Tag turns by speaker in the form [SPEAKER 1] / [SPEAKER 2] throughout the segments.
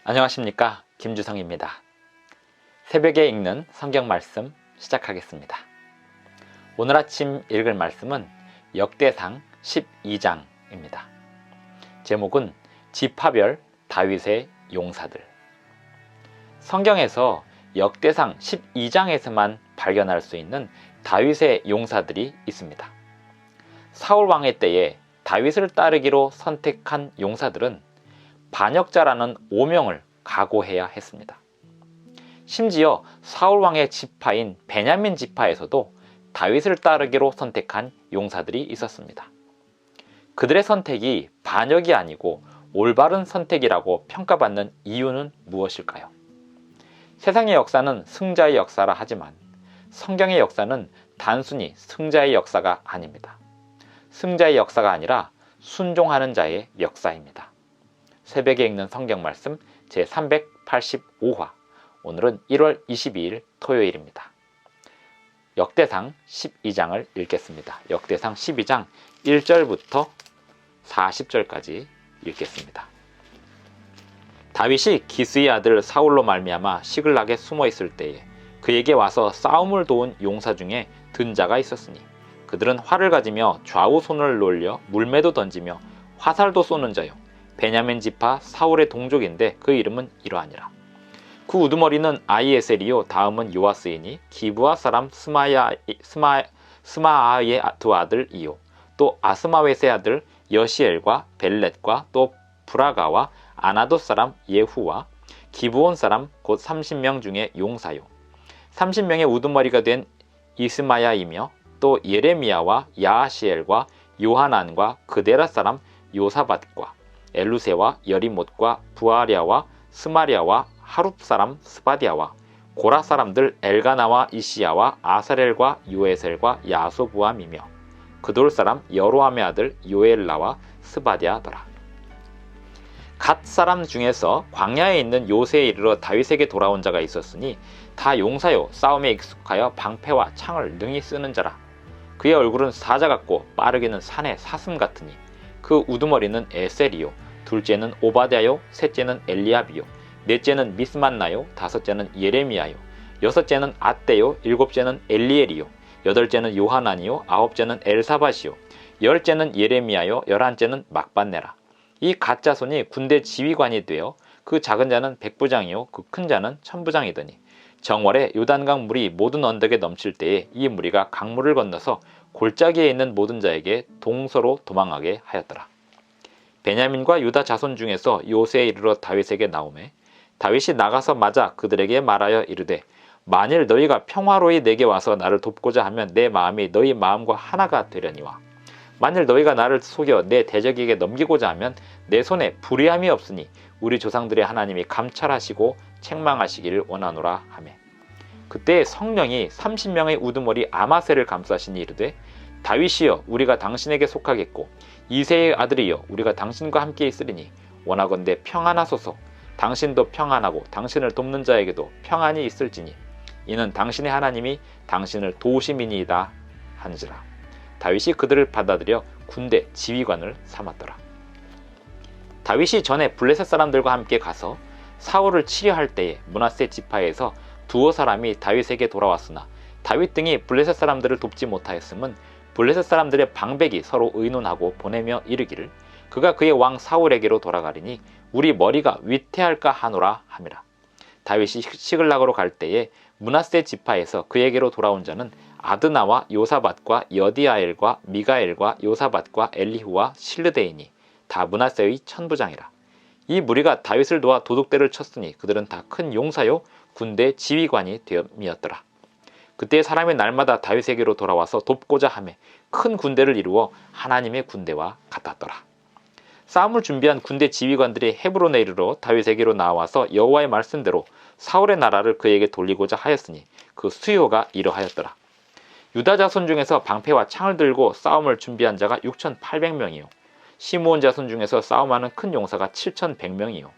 [SPEAKER 1] 안녕하십니까, 김주성입니다. 새벽에 읽는 성경 말씀 시작하겠습니다. 오늘 아침 읽을 말씀은 역대상 12장입니다. 제목은 지파별 다윗의 용사들. 성경에서 역대상 12장에서만 발견할 수 있는 다윗의 용사들이 있습니다. 사울 왕의 때에 다윗을 따르기로 선택한 용사들은 반역자라는 오명을 각오해야 했습니다. 심지어 사울 왕의 지파인 베냐민 지파에서도 다윗을 따르기로 선택한 용사들이 있었습니다. 그들의 선택이 반역이 아니고 올바른 선택이라고 평가받는 이유는 무엇일까요? 세상의 역사는 승자의 역사라 하지만 성경의 역사는 단순히 승자의 역사가 아닙니다. 승자의 역사가 아니라 순종하는 자의 역사입니다. 새벽에 읽는 성경 말씀 제385화. 오늘은 1월 22일 토요일입니다. 역대상 12장을 읽겠습니다. 역대상 12장 1절부터 40절까지 읽겠습니다. 다윗이 기스의 아들 사울로 말미암아 시글락에 숨어 있을 때에 그에게 와서 싸움을 도운 용사 중에 든 자가 있었으니 그들은 활을 가지며 좌우 손을 놀려 물매도 던지며 화살도 쏘는 자요 베냐민 지파 사울의 동족인데 그 이름은 이러하니라. 그 우두머리는 아히에셀이요 다음은 요아스이니 기브아 사람 스마아의 두 아들이요 또 아스마웨스의 아들 여시엘과 벨렛과 또 브라가와 아나돗 사람 예후와 기브온 사람 곧 30명 중에 용사요 30명의 우두머리가 된 이스마야이며 또 예레미야와 야하시엘과 요하난과 그데라 사람 요사밧과 엘루세와 여리못과 부아랴와 스마랴와 하룹 사람 스바디아와 고라 사람들 엘가나와 이시야와 아사렐과 요에셀과 야소부암이며 그돌 사람 여로함의 아들 요엘라와 스바디아더라. 갓 사람 중에서 광야에 있는 요새에 이르러 다윗에게 돌아온 자가 있었으니 다 용사요 싸움에 익숙하여 방패와 창을 능히 쓰는 자라. 그의 얼굴은 사자 같고 빠르기는 산의 사슴 같으니 그 우두머리는 에셀이요 둘째는 오바댜요 셋째는 엘리압이요 넷째는 미스만나요 다섯째는 예레미야요 여섯째는 앗대요 일곱째는 엘리엘이요 여덟째는 요하난이요 아홉째는 엘사밧이요 열째는 예레미야요 열한째는 막반네라. 이 갓자손이 군대 지휘관이 되어 그 작은 자는 백부장이요 그 큰 자는 천부장이더니 정월에 요단강 물이 모든 언덕에 넘칠 때에 이 무리가 강물을 건너서 골짜기에 있는 모든 자에게 동서로 도망하게 하였더라. 베냐민과 유다 자손 중에서 요새에 이르러 다윗에게 나오매 다윗이 나가서 맞아 그들에게 말하여 이르되 만일 너희가 평화로이 내게 와서 나를 돕고자 하면 내 마음이 너희 마음과 하나가 되려니와 만일 너희가 나를 속여 내 대적에게 넘기고자 하면 내 손에 불의함이 없으니 우리 조상들의 하나님이 감찰하시고 책망하시기를 원하노라 하매 그때 성령이 30명의 우두머리 아마셀을 감싸시니 이르되 다윗이여 우리가 당신에게 속하겠고 이새의 아들이여 우리가 당신과 함께 있으리니 원하건대 평안하소서. 당신도 평안하고 당신을 돕는 자에게도 평안이 있을지니 이는 당신의 하나님이 당신을 도우심이니이다 한지라. 다윗이 그들을 받아들여 군대 지휘관을 삼았더라. 다윗이 전에 블레셋 사람들과 함께 가서 사울을 치려할 때에 므낫세 지파에서 두어 사람이 다윗에게 돌아왔으나 다윗 등이 블레셋 사람들을 돕지 못하였음은 블레셋 사람들의 방백이 서로 의논하고 보내며 이르기를 그가 그의 왕 사울에게로 돌아가리니 우리 머리가 위태할까 하노라 함이라. 다윗이 시글락으로 갈 때에 므낫세 지파에서 그에게로 돌아온 자는 아드나와 요사밧과 여디아엘과 미가엘과 요사밧과 엘리후와 실르데이니 다 므낫세의 천부장이라. 이 무리가 다윗을 도와 도둑대를 쳤으니 그들은 다 큰 용사요 군대 지휘관이 되었더라. 그때 사람이 날마다 다윗에게로 돌아와서 돕고자 하매 큰 군대를 이루어 하나님의 군대와 같았더라. 싸움을 준비한 군대 지휘관들이 헤브론에 이르러 다윗에게로 나와서 여호와의 말씀대로 사울의 나라를 그에게 돌리고자 하였으니 그 수요가 이러하였더라. 유다 자손 중에서 방패와 창을 들고 싸움을 준비한 자가 6,800명이요 시므온 자손 중에서 싸움하는 큰 용사가 7,100명이요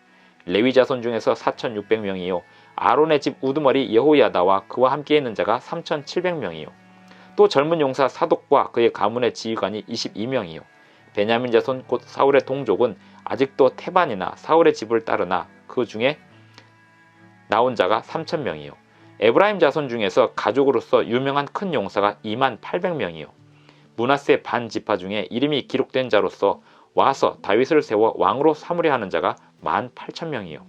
[SPEAKER 1] 레위 자손 중에서 4,600명이요 아론의 집 우두머리 여호야다와 그와 함께 있는 자가 3,700명이요 또 젊은 용사 사독과 그의 가문의 지휘관이 22명이요 베냐민 자손 곧 사울의 동족은 아직도 태반이나 사울의 집을 따르나 그 중에 나온 자가 3,000명이요. 에브라임 자손 중에서 가족으로서 유명한 큰 용사가 28,000명이요. 므낫세 반 지파 중에 이름이 기록된 자로서 와서 다윗을 세워 왕으로 삼으려 하는 자가 18,000명이요.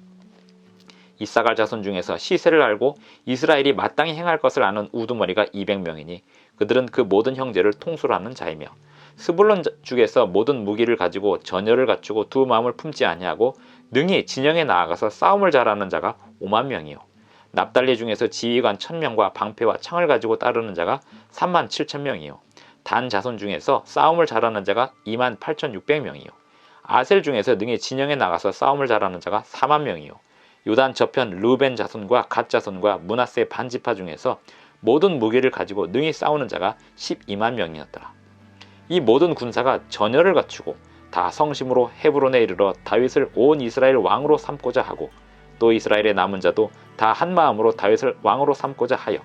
[SPEAKER 1] 이사갈 자손 중에서 시세를 알고 이스라엘이 마땅히 행할 것을 아는 우두머리가 200명이니 그들은 그 모든 형제를 통솔하는 자이며 스불론 중에서 모든 무기를 가지고 전열을 갖추고 두 마음을 품지 아니하고 능히 진영에 나아가서 싸움을 잘하는 자가 50,000명이요. 납달리 중에서 지휘관 1,000명과 방패와 창을 가지고 따르는 자가 37,000명이요. 단 자손 중에서 싸움을 잘하는 자가 28,600명이요. 아셀 중에서 능히 진영에 나가서 싸움을 잘하는 자가 40,000명이요. 요단 저편 르벤 자손과 갓 자손과 므낫세 반지파 중에서 모든 무기를 가지고 능히 싸우는 자가 120,000명이었더라. 이 모든 군사가 전열을 갖추고 다 성심으로 헤브론에 이르러 다윗을 온 이스라엘 왕으로 삼고자 하고 또 이스라엘의 남은 자도 다 한마음으로 다윗을 왕으로 삼고자 하여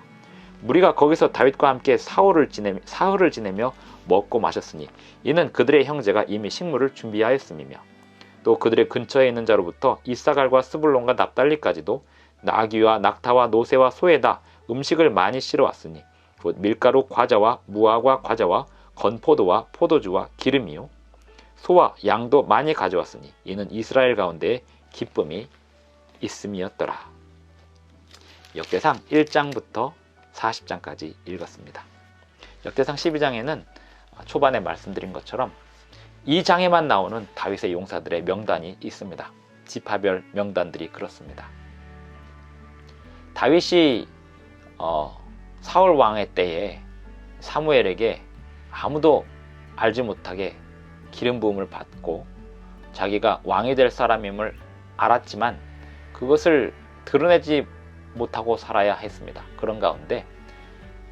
[SPEAKER 1] 무리가 거기서 다윗과 함께 사흘을 지내며 먹고 마셨으니 이는 그들의 형제가 이미 식물을 준비하였음이며 또 그들의 근처에 있는 자로부터 이사갈과 스불론과 납달리까지도 나귀와 낙타와 노새와 소에다 음식을 많이 실어왔으니 곧 밀가루 과자와 무화과 과자와 건포도와 포도주와 기름이요 소와 양도 많이 가져왔으니 이는 이스라엘 가운데에 기쁨이 있음이었더라. 역대상 1장부터 40장까지 읽었습니다. 역대상 12장에는 초반에 말씀드린 것처럼 이 장에만 나오는 다윗의 용사들의 명단이 있습니다. 지파별 명단들이 그렇습니다. 다윗이 사울 왕의 때에 사무엘에게 아무도 알지 못하게 기름 부음을 받고 자기가 왕이 될 사람임을 알았지만 그것을 드러내지 못하고 살아야 했습니다. 그런 가운데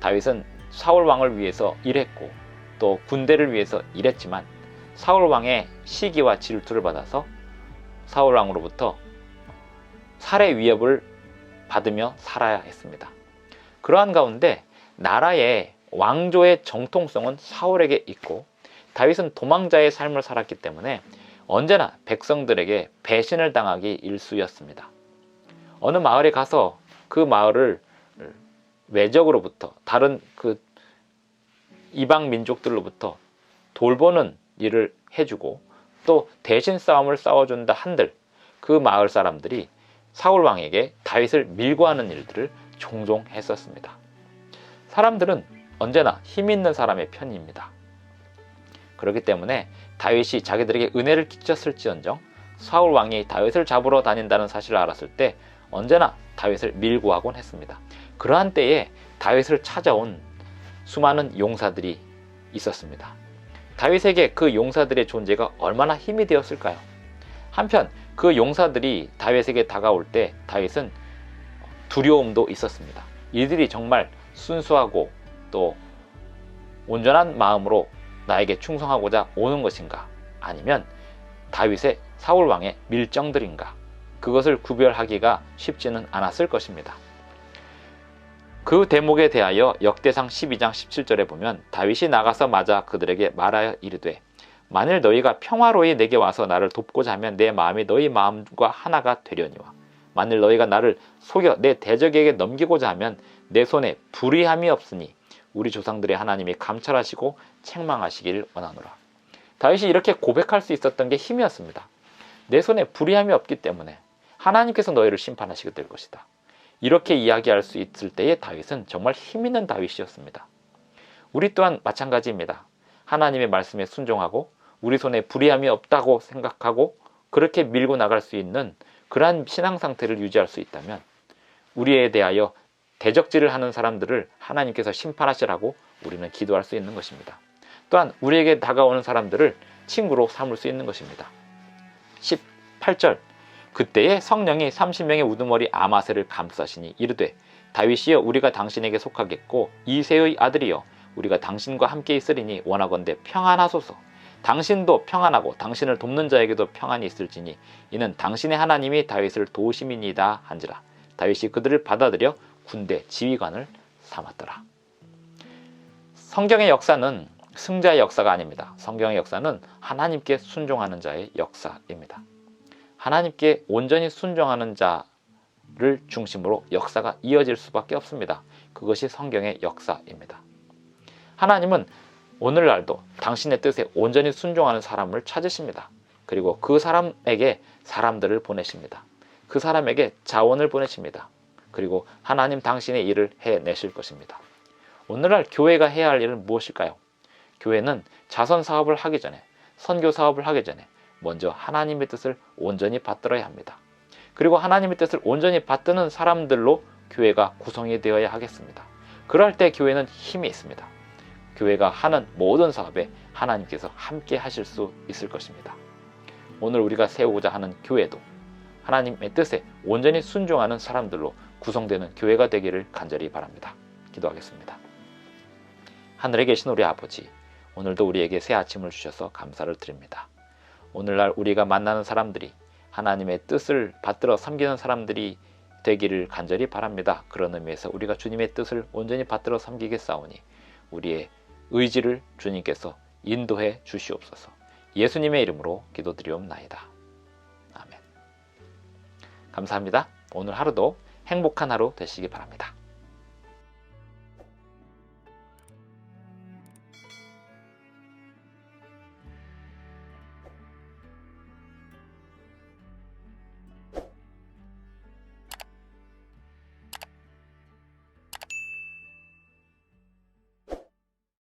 [SPEAKER 1] 다윗은 사울 왕을 위해서 일했고 또 군대를 위해서 일했지만 사울 왕의 시기와 질투를 받아서 사울 왕으로부터 살해 위협을 받으며 살아야 했습니다. 그러한 가운데 나라의 왕조의 정통성은 사울에게 있고 다윗은 도망자의 삶을 살았기 때문에 언제나 백성들에게 배신을 당하기 일쑤였습니다. 어느 마을에 가서 그 마을을 외적으로부터 다른 그 이방 민족들로부터 돌보는 일을 해주고 또 대신 싸움을 싸워준다 한들 그 마을 사람들이 사울 왕에게 다윗을 밀고 하는 일들을 종종 했었습니다. 사람들은 언제나 힘 있는 사람의 편입니다. 그렇기 때문에 다윗이 자기들에게 은혜를 끼쳤을지언정 사울 왕이 다윗을 잡으러 다닌다는 사실을 알았을 때 언제나 다윗을 밀고 하곤 했습니다. 그러한 때에 다윗을 찾아온 수많은 용사들이 있었습니다. 다윗에게 그 용사들의 존재가 얼마나 힘이 되었을까요? 한편 그 용사들이 다윗에게 다가올 때 다윗은 두려움도 있었습니다. 이들이 정말 순수하고 또 온전한 마음으로 나에게 충성하고자 오는 것인가? 아니면 다윗의 사울 왕의 밀정들인가? 그것을 구별하기가 쉽지는 않았을 것입니다. 그 대목에 대하여 역대상 12장 17절에 보면 다윗이 나가서 맞아 그들에게 말하여 이르되 만일 너희가 평화로이 내게 와서 나를 돕고자 하면 내 마음이 너희 마음과 하나가 되려니와 만일 너희가 나를 속여 내 대적에게 넘기고자 하면 내 손에 불의함이 없으니 우리 조상들의 하나님이 감찰하시고 책망하시기를 원하노라. 다윗이 이렇게 고백할 수 있었던 게 힘이었습니다. 내 손에 불의함이 없기 때문에 하나님께서 너희를 심판하시게 될 것이다. 이렇게 이야기할 수 있을 때의 다윗은 정말 힘있는 다윗이었습니다. 우리 또한 마찬가지입니다. 하나님의 말씀에 순종하고 우리 손에 불의함이 없다고 생각하고 그렇게 밀고 나갈 수 있는 그러한 신앙 상태를 유지할 수 있다면 우리에 대하여 대적질을 하는 사람들을 하나님께서 심판하시라고 우리는 기도할 수 있는 것입니다. 또한 우리에게 다가오는 사람들을 친구로 삼을 수 있는 것입니다. 18절 그때에 성령이 30명의 우두머리 아마새를 감싸시니 이르되 다윗이여 우리가 당신에게 속하겠고 이새의 아들이여 우리가 당신과 함께 있으리니 원하건대 평안하소서. 당신도 평안하고 당신을 돕는 자에게도 평안이 있을지니 이는 당신의 하나님이 다윗을 도우심이니이다 한지라. 다윗이 그들을 받아들여 군대 지휘관을 삼았더라. 성경의 역사는 승자의 역사가 아닙니다. 성경의 역사는 하나님께 순종하는 자의 역사입니다. 하나님께 온전히 순종하는 자를 중심으로 역사가 이어질 수밖에 없습니다. 그것이 성경의 역사입니다. 하나님은 오늘날도 당신의 뜻에 온전히 순종하는 사람을 찾으십니다. 그리고 그 사람에게 사람들을 보내십니다. 그 사람에게 자원을 보내십니다. 그리고 하나님 당신의 일을 해내실 것입니다. 오늘날 교회가 해야 할 일은 무엇일까요? 교회는 자선 사업을 하기 전에, 선교 사업을 하기 전에 먼저 하나님의 뜻을 온전히 받들어야 합니다. 그리고 하나님의 뜻을 온전히 받드는 사람들로 교회가 구성이 되어야 하겠습니다. 그럴 때 교회는 힘이 있습니다. 교회가 하는 모든 사업에 하나님께서 함께 하실 수 있을 것입니다. 오늘 우리가 세우고자 하는 교회도 하나님의 뜻에 온전히 순종하는 사람들로 구성되는 교회가 되기를 간절히 바랍니다. 기도하겠습니다. 하늘에 계신 우리 아버지, 오늘도 우리에게 새 아침을 주셔서 감사를 드립니다. 오늘날 우리가 만나는 사람들이 하나님의 뜻을 받들어 섬기는 사람들이 되기를 간절히 바랍니다. 그런 의미에서 우리가 주님의 뜻을 온전히 받들어 섬기겠사오니 우리의 의지를 주님께서 인도해 주시옵소서. 예수님의 이름으로 기도드리옵나이다. 아멘. 감사합니다. 오늘 하루도 행복한 하루 되시기 바랍니다.